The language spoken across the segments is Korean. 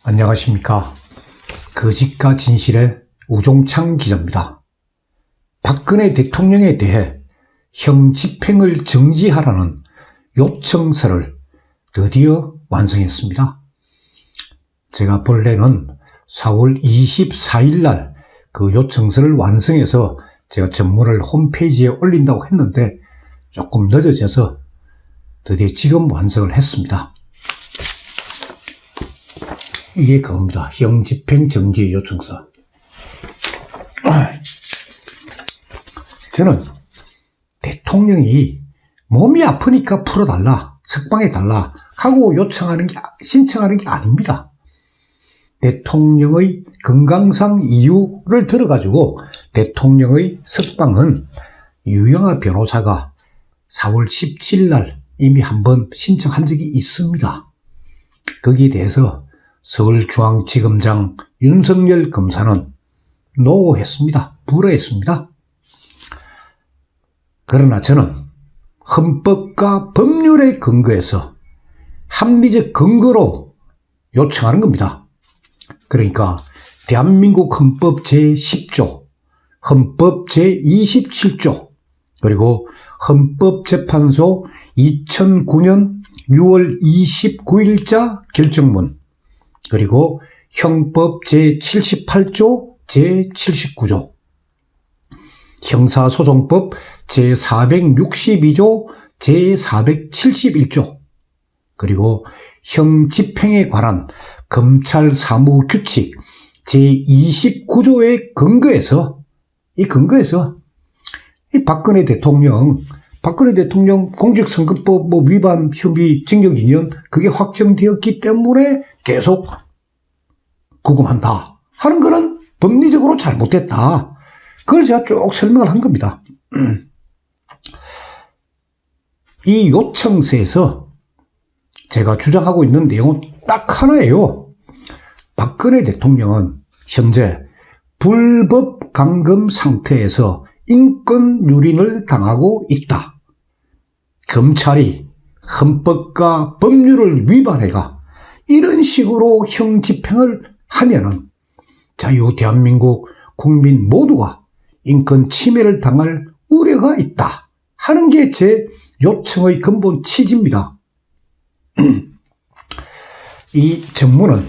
안녕하십니까. 거짓과 진실의 우종창 기자입니다. 박근혜 대통령에 대해 형 집행을 정지하라는 요청서를 드디어 완성했습니다. 제가 본래는 4월 24일 날 그 요청서를 완성해서 제가 전문을 홈페이지에 올린다고 했는데 조금 늦어져서 드디어 지금 완성을 했습니다. 이게 그겁니다. 형 집행 정지 요청서. 저는 대통령이 몸이 아프니까 풀어달라, 석방해달라 하고 신청하는 게 아닙니다. 대통령의 건강상 이유를 들어가지고 대통령의 석방은 유영하 변호사가 4월 17일 날 이미 한번 신청한 적이 있습니다. 거기에 대해서 서울중앙지검장 윤석열 검사는 노했습니다. 불허했습니다. 그러나 저는 헌법과 법률에 근거해서 합리적 근거로 요청하는 겁니다. 그러니까 대한민국 헌법 제10조, 헌법 제27조, 그리고 헌법재판소 2009년 6월 29일자 결정문, 그리고 형법 제78조, 제79조, 형사소송법 제462조, 제471조, 그리고 형집행에 관한 검찰사무규칙 제29조에 근거해서 이 박근혜 대통령 공직선거법 위반 혐의 징역 2년 그게 확정되었기 때문에 계속 구금한다 하는 거는 법리적으로 잘못됐다. 그걸 제가 쭉 설명을 한 겁니다. 이 요청서에서 제가 주장하고 있는 내용은 딱 하나예요. 박근혜 대통령은 현재 불법 감금 상태에서 인권 유린을 당하고 있다. 검찰이 헌법과 법률을 위반해가 이런 식으로 형 집행을 하면은 자유 대한민국 국민 모두가 인권 침해를 당할 우려가 있다 하는 게 제 요청의 근본 취지입니다. 이 전문은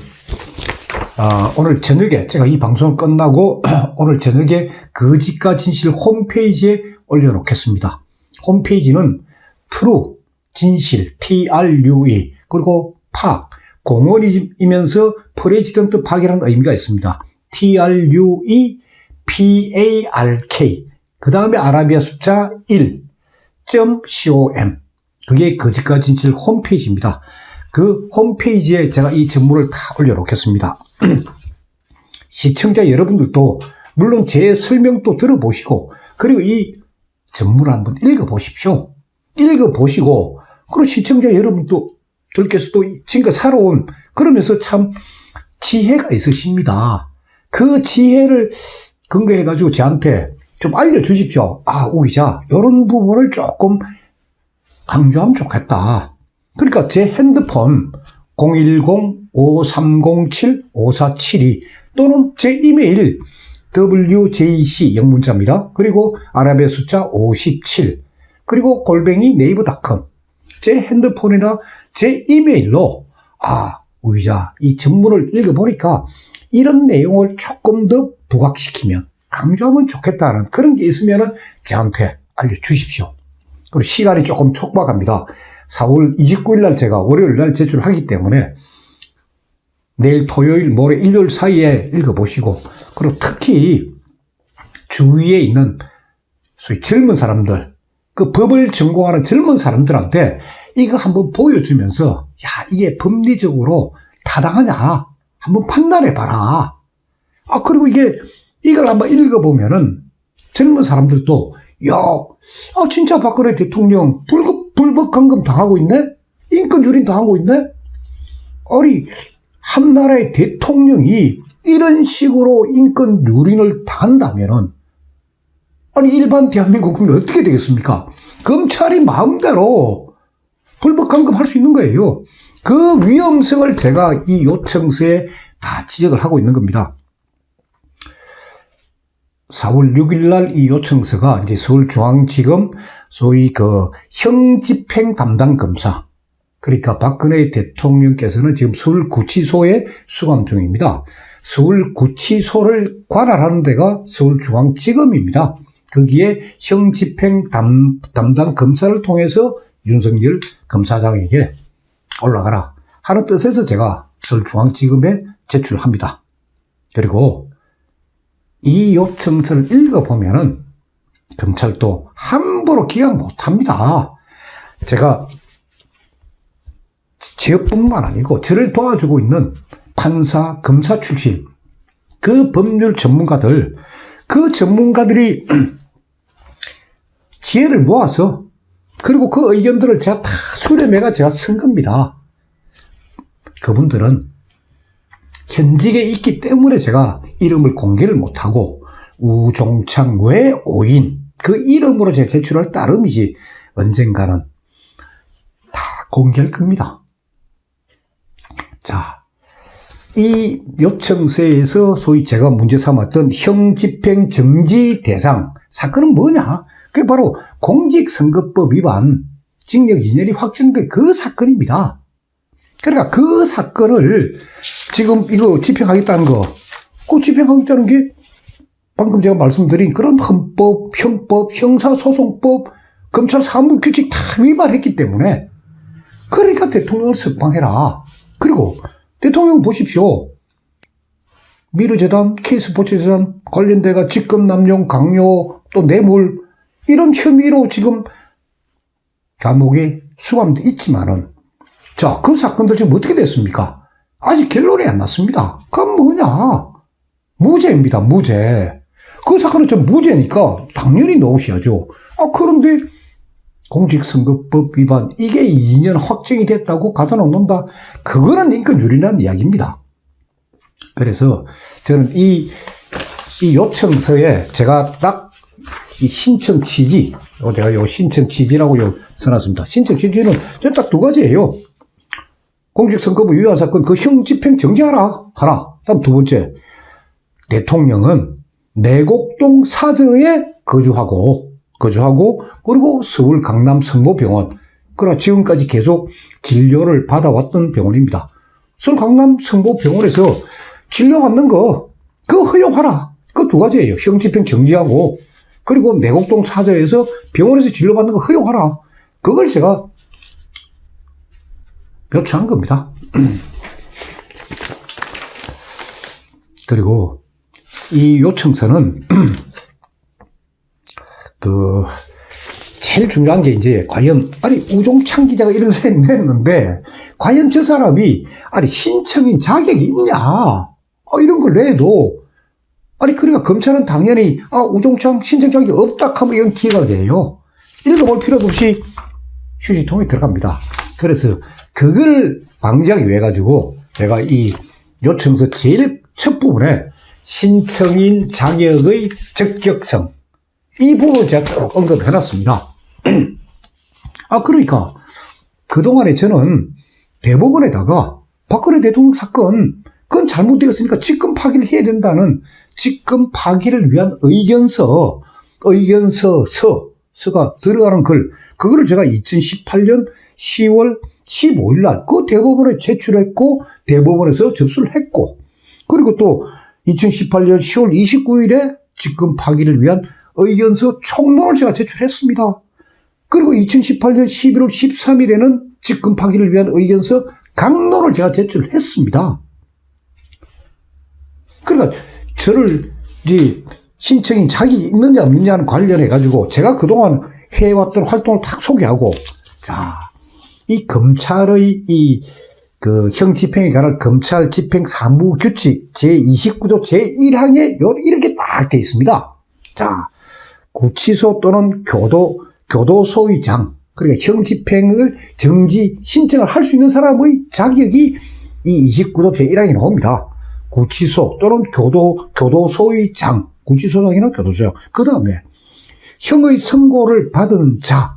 오늘 저녁에 제가 이 방송 끝나고 오늘 저녁에 거짓과 진실 홈페이지에 올려놓겠습니다. 홈페이지는 트루, 진실, TRUE, 그리고 팍, 공원이면서 프레지던트 팍이라는 의미가 있습니다. TRUE, PARK, 그 다음에 아라비아 숫자 1.com. 그게 거짓과 진실 홈페이지입니다. 그 홈페이지에 제가 이 전문을 다 올려놓겠습니다. 시청자 여러분들도 물론 제 설명도 들어보시고 그리고 이 전문을 한번 읽어보십시오. 읽어보시고 그리고 시청자 여러분들께서도 지금까지 살아온 그러면서 참 지혜가 있으십니다. 그 지혜를 근거해가지고 저한테 좀 알려주십시오. 오 기자 이런 부분을 조금 강조하면 좋겠다. 그러니까 제 핸드폰 010-5307-5472 또는 제 이메일 WJC 영문자입니다. 그리고 아랍의 숫자 57 그리고 @ 네이버닷컴 제 핸드폰이나 제 이메일로 우기자 이 전문을 읽어보니까 이런 내용을 조금 더 부각시키면 강조하면 좋겠다는 그런 게 있으면 저한테 알려주십시오. 그리고 시간이 조금 촉박합니다. 4월 29일 날 제가 월요일 날 제출하기 때문에 내일 토요일, 모레 일요일 사이에 읽어보시고 그리고 특히 주위에 있는 소위 젊은 사람들, 그 법을 전공하는 젊은 사람들한테 이거 한번 보여주면서 이게 법리적으로 타당하냐 한번 판단해봐라. 그리고 이걸 한번 읽어보면은 젊은 사람들도 진짜 박근혜 대통령 불법 감금 당하고 있네? 인권 유린 당하고 있네? 아니 한 나라의 대통령이 이런 식으로 인권 유린을 당한다면은 아니 일반 대한민국 국민은 어떻게 되겠습니까? 검찰이 마음대로 불법 감금할 수 있는 거예요. 그 위험성을 제가 이 요청서에 다 지적을 하고 있는 겁니다. 4월 6일 날 이 요청서가 이제 서울중앙지검 소위 그 형집행 담당 검사, 그러니까 박근혜 대통령께서는 지금 서울구치소에 수감 중입니다. 서울구치소를 관할하는 데가 서울중앙지검입니다. 거기에 형집행 담당 검사를 통해서 윤석열 검사장에게 올라가라 하는 뜻에서 제가 서울중앙지검에 제출합니다. 그리고 이 요청서를 읽어보면은 검찰도 함부로 기각 못합니다. 제가 저뿐만 아니고 저를 도와주고 있는 판사, 검사 출신 그 법률 전문가들, 그 전문가들이 지혜를 모아서 그리고 그 의견들을 제가 다 수렴해가 제가 쓴 겁니다. 그분들은 현직에 있기 때문에 제가 이름을 공개를 못하고 우종창 외오인 그 이름으로 제가 제출할 따름이지 언젠가는 다 공개할 겁니다. 자, 이 요청서에서 소위 제가 문제 삼았던 형집행 정지 대상 사건은 뭐냐? 그게 바로 공직선거법 위반 징역 2년이 확정된 그 사건입니다. 그러니까 그 사건을 지금 이거 집행하겠다는 거, 그 집행하겠다는 게 방금 제가 말씀드린 그런 헌법, 형법, 형사소송법, 검찰 사무규칙 다 위반했기 때문에 그러니까 대통령을 석방해라. 그리고 대통령 보십시오. 미르재단, K스포츠재단 관련돼가 직권 남용, 강요, 또 뇌물 이런 혐의로 지금 감옥에 수감돼 있지만은 자, 그 사건들 지금 어떻게 됐습니까? 아직 결론이 안 났습니다. 그건 뭐냐? 무죄입니다, 무죄. 그 사건은 좀 무죄니까 당연히 넣으셔야죠. 그런데 공직선거법 위반, 이게 2년 확정이 됐다고 가다 놓는다. 그거는 인권 유린한 이야기입니다. 그래서 저는 이 요청서에 제가 딱 이 신청 취지, 제가 요 신청 취지라고 써놨습니다. 신청 취지는 딱 두 가지예요. 공직선거법 위반 사건 그 형 집행 정지하라 하나. 다음 두 번째, 대통령은 내곡동 사저에 거주하고 그리고 서울 강남 성모병원, 그러나 지금까지 계속 진료를 받아왔던 병원입니다. 서울 강남 성모병원에서 진료받는 거 그거 허용하라. 그 두 가지예요. 형 집행 정지하고 그리고 내곡동 사저에서 병원에서 진료받는 거 허용하라. 그걸 제가 요청한 겁니다. 그리고 이 요청서는 제일 중요한 게 이제 과연 우종창 기자가 이런 걸 냈는데 과연 저 사람이 신청인 자격이 있냐 이런 걸 내도 그러니까 검찰은 당연히 우종창 신청 자격이 없다 하면 이건 기회가 돼요. 읽어볼 필요도 없이 휴지통에 들어갑니다. 그래서 그걸 방지하기 위해 가지고 제가 이 요청서 제일 첫 부분에 신청인 자격의 적격성 이 부분을 제가 쭉 언급해 놨습니다. 그러니까 그동안에 저는 대법원에다가 박근혜 대통령 사건 그건 잘못되었으니까 직권 파기를 해야 된다는 직권 파기를 위한 의견서가 들어가는 그거를 제가 2018년 10월 15일 날 그 대법원에 제출했고 대법원에서 접수를 했고 그리고 또 2018년 10월 29일에 직권 파기를 위한 의견서 총론을 제가 제출했습니다. 그리고 2018년 11월 13일에는 직권 파기를 위한 의견서 강론을 제가 제출했습니다. 그러니까 저를 이제 신청인 자격이 있느냐 없느냐는 관련해 가지고 제가 그동안 해왔던 활동을 탁 소개하고 자, 이 검찰의 형 집행에 관한 검찰 집행 사무 규칙 제29조 제1항에 이렇게 딱 돼 있습니다. 자, 구치소 또는 교도소의 장, 그러니까 형 집행을 정지 신청을 할 수 있는 사람의 자격이 이 29조 제1항에 나옵니다. 구치소 또는 교도소의 장, 구치소장이나 교도소장. 그 다음에 형의 선고를 받은 자,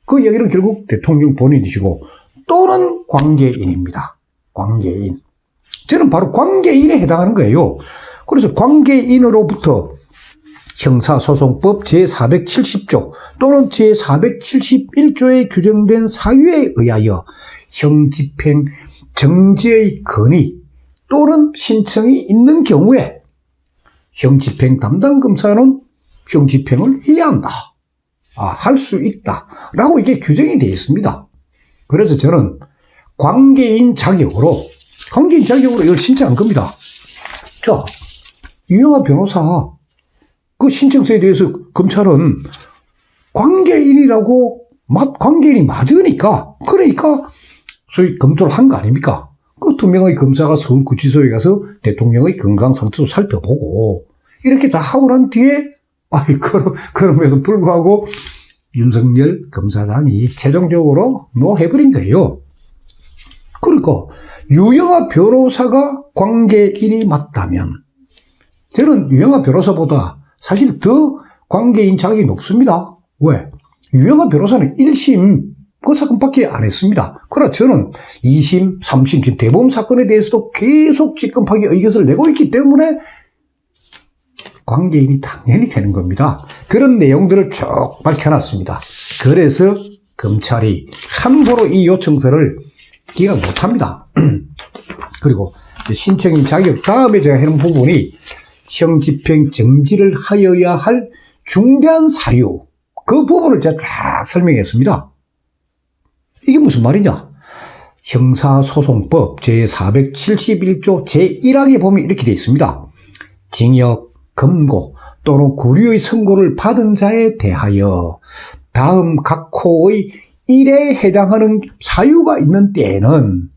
그 얘기는 결국 대통령 본인이시고 또는 관계인입니다. 관계인. 저는 바로 관계인에 해당하는 거예요. 그래서 관계인으로부터 형사소송법 제470조 또는 제471조에 규정된 사유에 의하여 형집행 정지의 건의 또는 신청이 있는 경우에 형집행 담당 검사는 형집행을 해야 한다. 할 수 있다. 라고 이게 규정이 되어 있습니다. 그래서 저는 관계인 자격으로 이걸 신청한 겁니다. 자, 유영하 변호사 그 신청서에 대해서 검찰은 관계인이 맞으니까 그러니까 소위 검토를 한 거 아닙니까? 그 두 명의 검사가 서울구치소에 가서 대통령의 건강 상태도 살펴보고 이렇게 다 하고 난 뒤에 그럼에도 불구하고 윤석열 검사장이 최종적으로 노해버린 거예요. 그러니까 유영하 변호사가 관계인이 맞다면 저는 유영하 변호사보다 사실 더 관계인 자격이 높습니다. 왜? 유영하 변호사는 1심 그 사건밖에 안 했습니다. 그러나 저는 2심, 3심, 지금 대법원 사건에 대해서도 계속 직권파기 의견을 내고 있기 때문에 관계인이 당연히 되는 겁니다. 그런 내용들을 쭉 밝혀놨습니다. 그래서 검찰이 함부로 이 요청서를 기각 못합니다. 그리고 신청인 자격 다음에 제가 해놓은 부분이 형집행 정지를 하여야 할 중대한 사유, 그 부분을 제가 쫙 설명했습니다. 이게 무슨 말이냐? 형사소송법 제471조 제1항에 보면 이렇게 되어 있습니다. 징역, 금고 또는 구류의 선고를 받은 자에 대하여 다음 각 호의 1에 해당하는 사유가 있는 때에는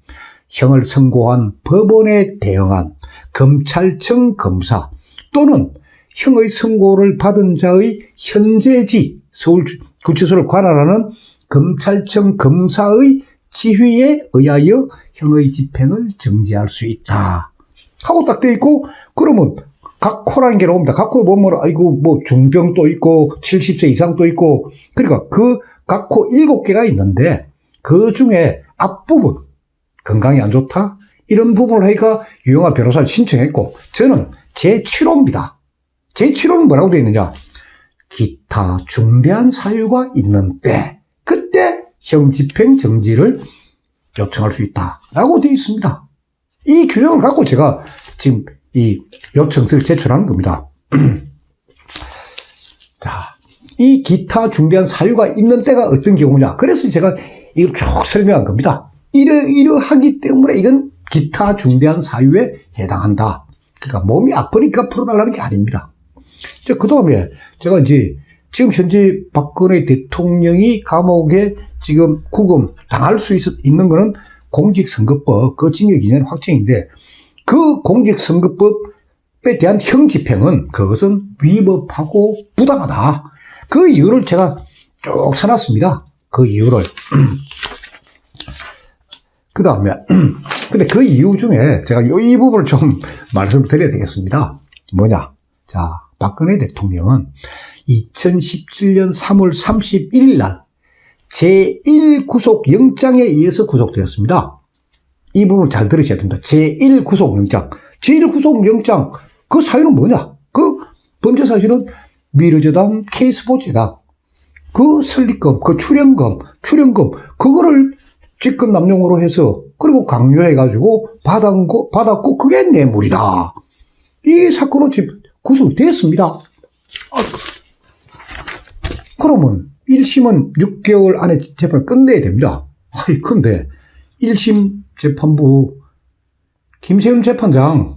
형을 선고한 법원에 대응한 검찰청 검사 또는 형의 선고를 받은 자의 현재지 서울구치소를 관할하는 검찰청 검사의 지휘에 의하여 형의 집행을 정지할 수 있다 하고 딱 되어 있고, 그러면 각 호라는 게 나옵니다. 각 호에 보면 중병도 있고 70세 이상도 있고, 그러니까 그 각 호 7개가 있는데 그 중에 앞부분 건강이 안 좋다 이런 부분을 하니까 유영하 변호사를 신청했고, 저는 제7호입니다. 제7호는 뭐라고 되어 있느냐? 기타 중대한 사유가 있는 때 그때 형집행 정지를 요청할 수 있다라고 되어 있습니다. 이 규정을 갖고 제가 지금 이 요청서를 제출하는 겁니다. 자, 이 기타 중대한 사유가 있는 때가 어떤 경우냐? 그래서 제가 이걸 쭉 설명한 겁니다. 이러하기 때문에 이건 기타 중대한 사유에 해당한다. 그러니까 몸이 아프니까 풀어달라는 게 아닙니다. 그 다음에 제가 이제 지금 현재 박근혜 대통령이 감옥에 지금 구금 당할 수 있는 거는 공직선거법 그 징역 2년 확정인데, 그 공직선거법에 대한 형집행은 그것은 위법하고 부당하다. 그 이유를 제가 쭉 써놨습니다. 그 이유를. 그 다음에 근데 그 이유 중에 제가 이 부분을 좀 말씀드려야 되겠습니다. 뭐냐? 자, 박근혜 대통령은 2017년 3월 31일 날 제1구속영장에 의해서 구속되었습니다. 이 부분을 잘 들으셔야 됩니다. 제1구속영장. 제1구속영장 그 사유는 뭐냐? 그 범죄 사실은 미르재단, K스포츠재단 그 설립금, 그 출연금 그거를 직권 남용으로 해서 그리고 강요해가지고 받았고 그게 뇌물이다. 이 사건은 지금 구속됐습니다. 그러면 1심은 6개월 안에 재판을 끝내야 됩니다. 근데 1심 재판부 김세윤 재판장은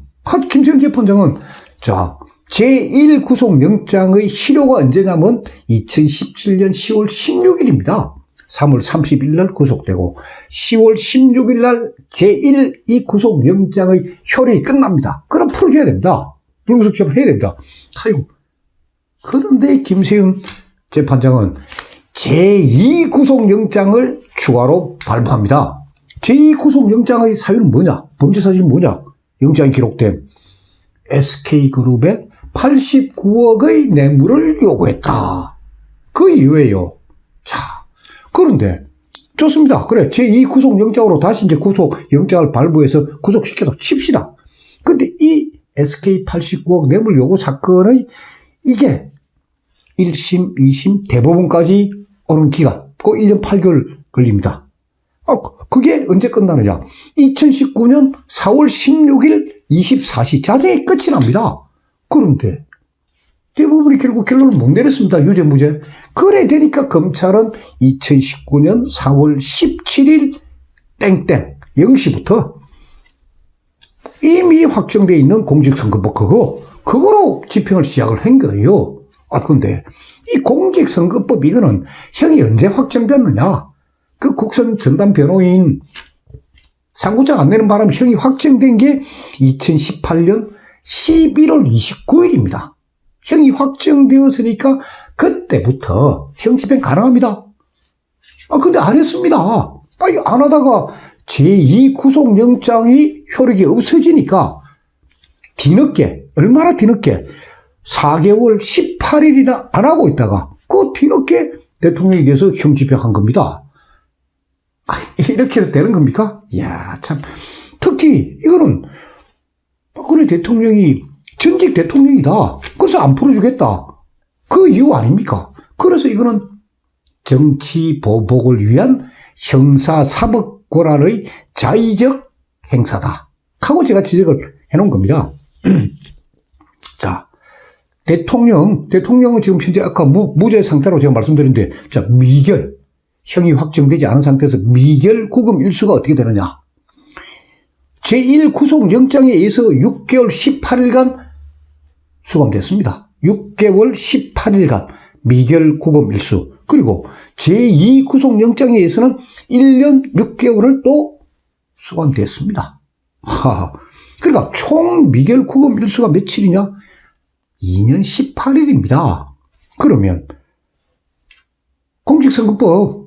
자, 제1구속영장의 실효가 언제냐면 2017년 10월 16일입니다. 3월 30일 날 구속되고 10월 16일 날 제1이 구속영장의 효력이 끝납니다. 그럼 풀어줘야 됩니다. 불구속 재판을 해야 됩니다. 그런데 김세윤 재판장은 제2구속영장을 추가로 발부합니다. 제2구속영장의 사유는 뭐냐? 범죄 사실은 뭐냐? 영장이 기록된 SK그룹에 89억의 뇌물을 요구했다. 그 이유예요. 자, 그런데 좋습니다. 그래, 제2 구속영장으로 다시 이제 구속영장을 발부해서 구속시켜도 칩시다. 근데 이 SK89억 뇌물 요구 사건의 이게 1심, 2심, 대법원까지 오는 기간, 그 1년 8개월 걸립니다. 그게 언제 끝나느냐? 2019년 4월 16일 24시 자정에 끝이 납니다. 그런데 대법원이 결국 결론을 못 내렸습니다. 유죄, 무죄. 그래 되니까 검찰은 2019년 4월 17일 땡땡 0시부터 이미 확정되어 있는 공직선거법 그거로 집행을 시작을 한 거예요. 근데 이 공직선거법 이거는 형이 언제 확정됐느냐? 그 국선 전담 변호인 상고장 안 내는 바람에 형이 확정된 게 2018년 11월 29일입니다. 형이 확정되었으니까 그때부터 형 집행 가능합니다. 근데 안 했습니다. 안 하다가 제2 구속영장이 효력이 없어지니까 뒤늦게, 얼마나 뒤늦게 4개월 18일이나 안 하고 있다가 그 뒤늦게 대통령에 대해서 형 집행한 겁니다. 이렇게 해도 되는 겁니까? 이야, 참. 특히 이거는 박근혜 대통령이 전직 대통령이다. 그래서 안 풀어주겠다. 그 이유 아닙니까? 그래서 이거는 정치 보복을 위한 형사사법 권한의 자의적 행사다 하고 제가 지적을 해놓은 겁니다. 자, 대통령은 지금 현재 아까 무죄 상태로 제가 말씀드렸는데, 자, 미결, 형이 확정되지 않은 상태에서 미결 구금 일수가 어떻게 되느냐? 제1 구속영장에 의해서 6개월 18일간 수감됐습니다. 6개월 18일간 미결 구금 일수. 그리고 제2 구속영장에 의해서는 1년 6개월을 또 수감됐습니다. 그러니까 총 미결 구금 일수가 며칠이냐? 2년 18일입니다. 그러면 공직선거법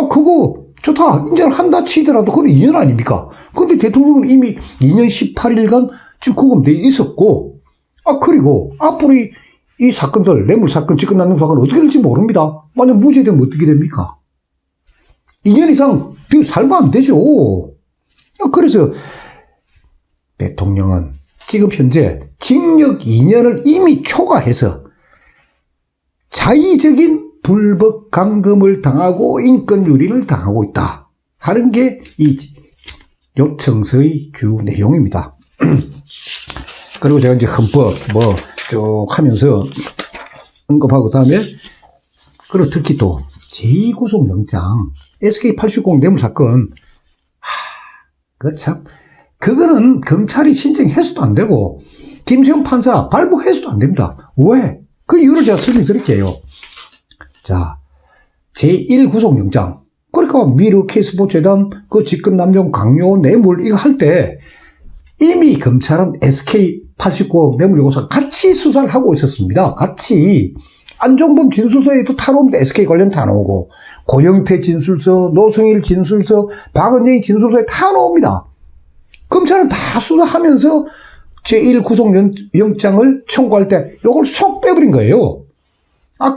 그거 좋다. 인정을 한다 치더라도 그건 2년 아닙니까? 근데 대통령은 이미 2년 18일간 지금 구금돼 있었고 그리고 앞으로 이 사건들, 뇌물사건, 직권남용 사건 어떻게 될지 모릅니다. 만약 무죄되면 어떻게 됩니까? 2년 이상 더 살면 안 되죠. 그래서 대통령은 지금 현재 징역 2년을 이미 초과해서 자의적인 불법 감금을 당하고 인권유린을 당하고 있다 하는 게 이 요청서의 주 내용입니다. 그리고 제가 이제 헌법 쭉 하면서 언급하고 다음에 그리고 특히 또 제2구속영장 SK89 뇌물사건 그거는 검찰이 신청해서도 안 되고 김수영 판사 발부해서도 안 됩니다. 왜? 그 이유를 제가 설명드릴게요. 자, 제1 구속영장. 그러니까 미르 K스포츠재단 그 직권남용 강요 뇌물 이거 할 때 이미 검찰은 SK89 뇌물 요구사 같이 수사를 하고 있었습니다. 같이. 안종범 진술서에도 다 나옵니다. SK 관련 다 나오고 고영태 진술서, 노승일 진술서, 박은영이 진술서에 다 나옵니다. 검찰은 다 수사하면서 제1 구속영장을 청구할 때 이걸 쏙 빼버린 거예요.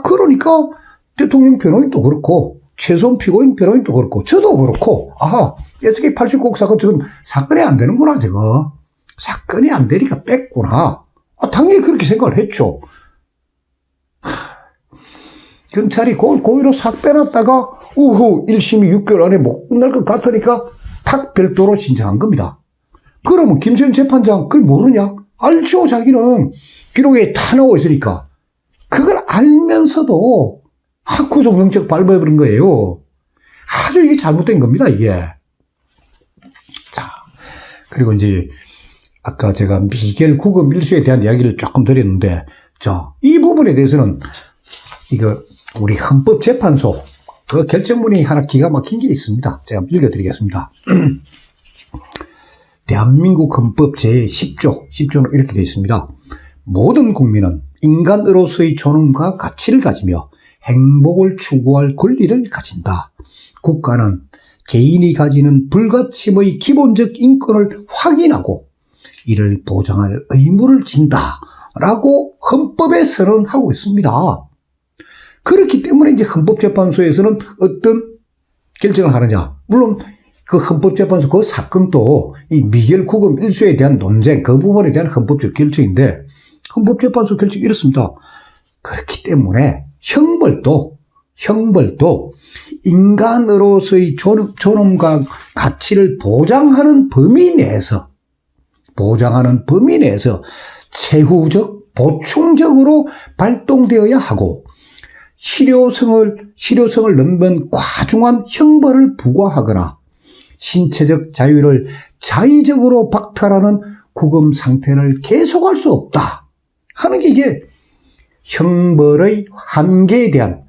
그러니까 대통령 변호인도 그렇고 최소한 피고인 변호인도 그렇고 저도 그렇고 SK89 사건 지금 사건이 안 되는구나 저거. 사건이 안 되니까 뺐구나. 당연히 그렇게 생각을 했죠. 검찰이 고의로 싹 빼놨다가 우후 1심이 6개월 안에 못 끝날 것 같으니까 탁 별도로 신청한 겁니다. 그러면 김수현 재판장 그걸 모르냐? 알죠. 자기는 기록에 다 나와 있으니까. 그걸 알면서도 구속영장 발부해버린 거예요. 아주 이게 잘못된 겁니다, 이게. 자, 그리고 이제 아까 제가 미결 구금 일수에 대한 이야기를 조금 드렸는데, 자, 이 부분에 대해서는 이거 우리 헌법재판소 그 결정문이 하나 기가 막힌 게 있습니다. 제가 읽어드리겠습니다. 대한민국 헌법 제10조는 이렇게 되어 있습니다. 모든 국민은 인간으로서의 존엄과 가치를 가지며 행복을 추구할 권리를 가진다. 국가는 개인이 가지는 불가침의 기본적 인권을 확인하고 이를 보장할 의무를 진다. 라고 헌법에 선언하고 있습니다. 그렇기 때문에 이제 헌법재판소에서는 어떤 결정을 하느냐. 물론 그 헌법재판소 그 사건도 이 미결 구금 일수에 대한 논쟁, 그 부분에 대한 헌법적 결정인데 헌법재판소 결정이 이렇습니다. 그렇기 때문에 형벌도 인간으로서의 존엄과 가치를 보장하는 범위 내에서 최후적, 보충적으로 발동되어야 하고 실효성을 넘는 과중한 형벌을 부과하거나 신체적 자유를 자의적으로 박탈하는 구금 상태를 계속할 수 없다 하는 게 이게 형벌의 한계에 대한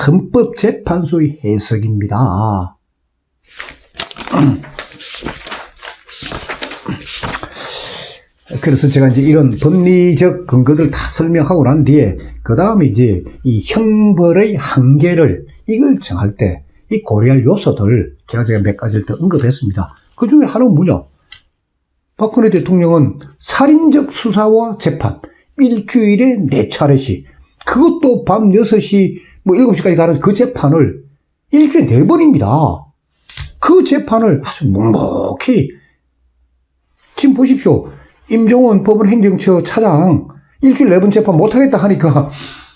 헌법재판소의 해석입니다. 그래서 제가 이제 이런 법리적 근거들 다 설명하고 난 뒤에 그 다음에 이제 이 형벌의 한계를 이걸 정할 때 이 고려할 요소들 제가 몇 가지를 더 언급했습니다. 그 중에 하나는 뭐냐? 박근혜 대통령은 살인적 수사와 재판 일주일에 4차례씩 그것도 밤 6시 뭐 7시까지 가는 그 재판을 일주일에 4번입니다. 그 재판을 아주 묵묵히 지금 보십시오. 임종원 법원 행정처 차장 일주일 4번 재판 못하겠다 하니까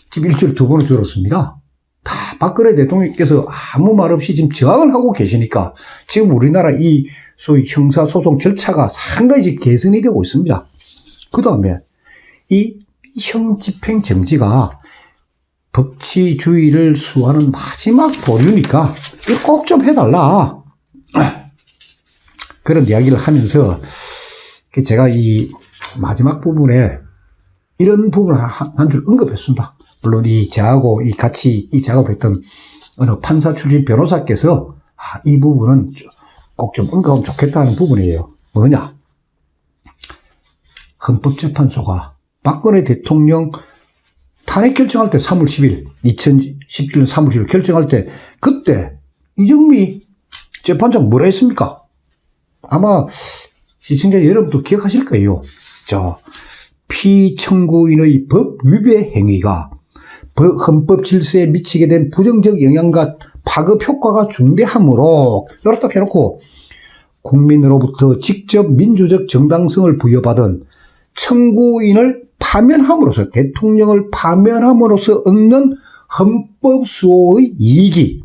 지금 일주일에 2번을 줄었습니다. 다 박근혜 대통령께서 아무 말 없이 지금 저항을 하고 계시니까 지금 우리나라 이 소위 형사소송 절차가 상당히 지금 개선이 되고 있습니다. 그 다음에 이 형집행 정지가 법치주의를 수호하는 마지막 보류니까 이거 꼭 좀 해달라. 그런 이야기를 하면서 제가 이 마지막 부분에 이런 부분을 한 줄 언급했습니다. 물론 저하고 같이 이 작업을 했던 어느 판사 출신 변호사께서 이 부분은 꼭 좀 언급하면 좋겠다는 부분이에요. 뭐냐? 헌법재판소가 박근혜 대통령 탄핵 결정할 때 3월 10일, 2017년 3월 10일 결정할 때 그때 이정미 재판장 뭐라 했습니까? 아마 시청자 여러분도 기억하실 거예요. 피청구인의 법 위배 행위가 헌법 질서에 미치게 된 부정적 영향과 파급 효과가 중대하므로 이렇다 해놓고 국민으로부터 직접 민주적 정당성을 부여받은 청구인을 파면함으로써 대통령을 파면함으로써 얻는 헌법 수호의 이익이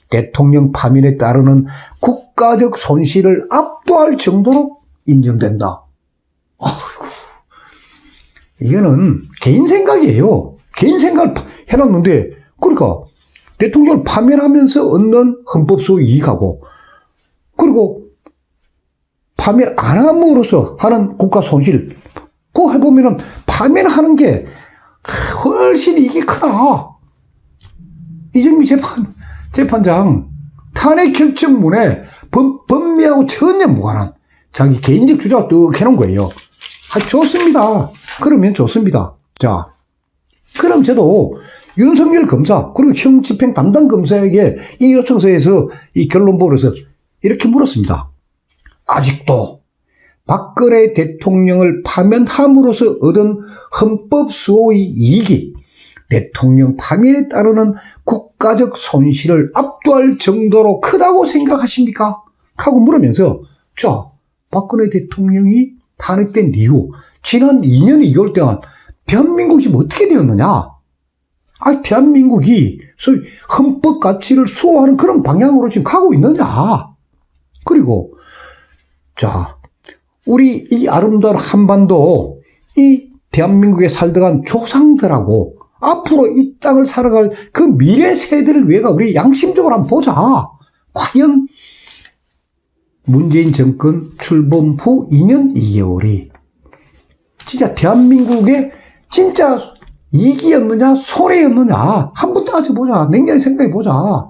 대통령 파면에 따르는 국가적 손실을 압도할 정도로 인정된다. 아이고, 이거는 개인 생각이에요. 개인 생각을 해놨는데, 그러니까 대통령을 파면하면서 얻는 헌법 수호 이익하고, 그리고 파면 안 함으로써 하는 국가 손실, 그거 해보면은 파면하는 게 훨씬 이익이 크다. 이정미 재판장 탄핵 결정문에 법리하고 전혀 무관한 자기 개인적 주장을 뚝 해놓은 거예요. 좋습니다. 그러면 좋습니다. 자, 그럼 저도 윤석열 검사 그리고 형집행 담당 검사에게 이 요청서에서 이 결론부에서 이렇게 물었습니다. 아직도 박근혜 대통령을 파면함으로써 얻은 헌법 수호의 이익이 대통령 파면에 따르는 국가적 손실을 압도할 정도로 크다고 생각하십니까? 하고 물으면서 박근혜 대통령이 탄핵된 이후 지난 2년 2개월 동안 대한민국이 어떻게 되었느냐? 대한민국이 소위 헌법 가치를 수호하는 그런 방향으로 지금 가고 있느냐? 그리고 우리 이 아름다운 한반도 이 대한민국에 살다간 조상들하고 앞으로 이 땅을 살아갈 그 미래 세대를 위해가 우리 양심적으로 한번 보자. 과연 문재인 정권 출범 후 2년 2개월이 진짜 대한민국의 진짜 이익이었느냐 손해였느냐 한번 따져보자. 냉정히 생각해보자.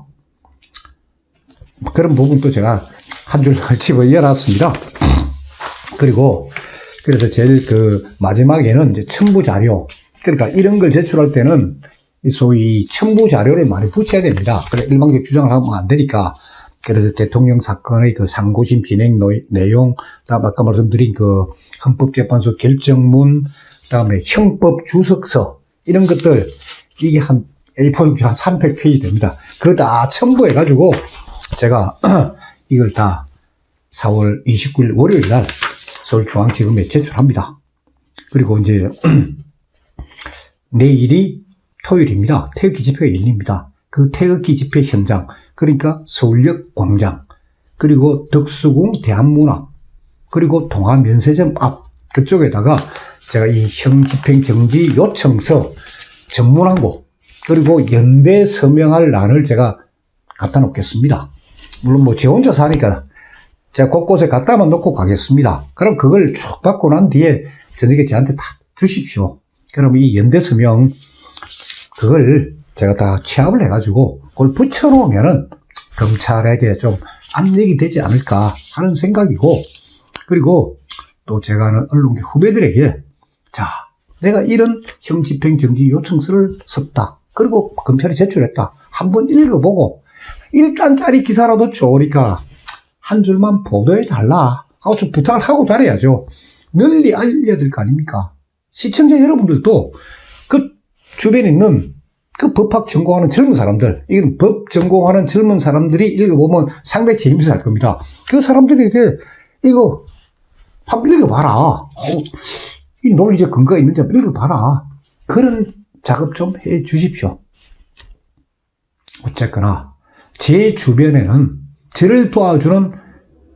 그런 부분도 제가 한 줄 집어 이어놨습니다. 그래서 제일 마지막에는 이제 첨부 자료. 그러니까 이런 걸 제출할 때는 소위 첨부 자료를 많이 붙여야 됩니다. 그래 일방적 주장을 하면 안 되니까. 그래서 대통령 사건의 상고심 진행 내용, 다음 아까 말씀드린 헌법재판소 결정문, 다음에 형법 주석서, 이런 것들, 이게 한 A4 용지 한 300페이지 됩니다. 그거 다 첨부해가지고 제가 이걸 다 4월 29일 월요일 날 서울중앙지검에 제출합니다. 그리고 이제 내일이 토요일입니다. 태극기 집회가 열립니다. 그 태극기 집회 현장, 그러니까 서울역 광장, 그리고 덕수궁 대한문화, 그리고 동아면세점 앞 그쪽에다가 제가 이 형집행정지 요청서 전문하고 그리고 연대 서명할 란을 제가 갖다 놓겠습니다. 물론 뭐 제 혼자 사니까 제가 곳곳에 갖다만 놓고 가겠습니다. 그럼 그걸 쭉 받고 난 뒤에 저녁에 저한테 다 주십시오. 그럼 이 연대 서명 그걸 제가 다 취합을 해가지고 그걸 붙여놓으면은 검찰에게 좀 압력이 되지 않을까 하는 생각이고, 그리고 또 제가 아는 언론계 후배들에게 자, 내가 이런 형집행정지 요청서를 썼다. 그리고 검찰이 제출했다. 한번 읽어보고 1단짜리 기사라도 좋으니까 한 줄만 보도해달라 하고 좀 부탁을 하고 다녀야죠. 널리 알려드릴 거 아닙니까? 시청자 여러분들도 그 주변에 있는 그 법학 전공하는 젊은 사람들, 이건 법 전공하는 젊은 사람들이 읽어보면 상당히 재밌어 할 겁니다. 그 사람들에게 이거 한번 읽어봐라. 이 논리적 근거가 있는지 한번 읽어봐라. 그런 작업 좀 해 주십시오. 어쨌거나 제 주변에는 저를 도와주는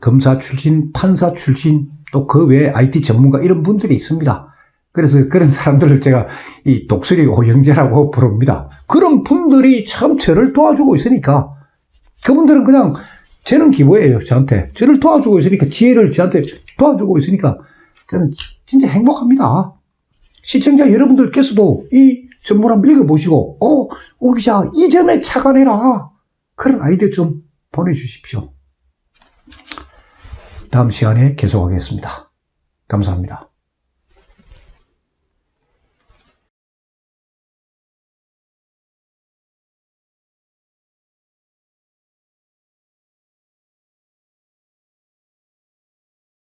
검사 출신, 판사 출신, 또 그 외에 IT 전문가 이런 분들이 있습니다. 그래서 그런 사람들을 제가 이 독수리 오영재라고 부릅니다. 그런 분들이 참 저를 도와주고 있으니까 그분들은 그냥 재능 기부예요. 저한테. 저를 도와주고 있으니까, 지혜를 저한테 도와주고 있으니까 저는 진짜 행복합니다. 시청자 여러분들께서도 이 전문 한번 읽어보시고 오 기자 이 점에 착안해라. 그런 아이디어 좀 보내주십시오. 다음 시간에 계속하겠습니다. 감사합니다.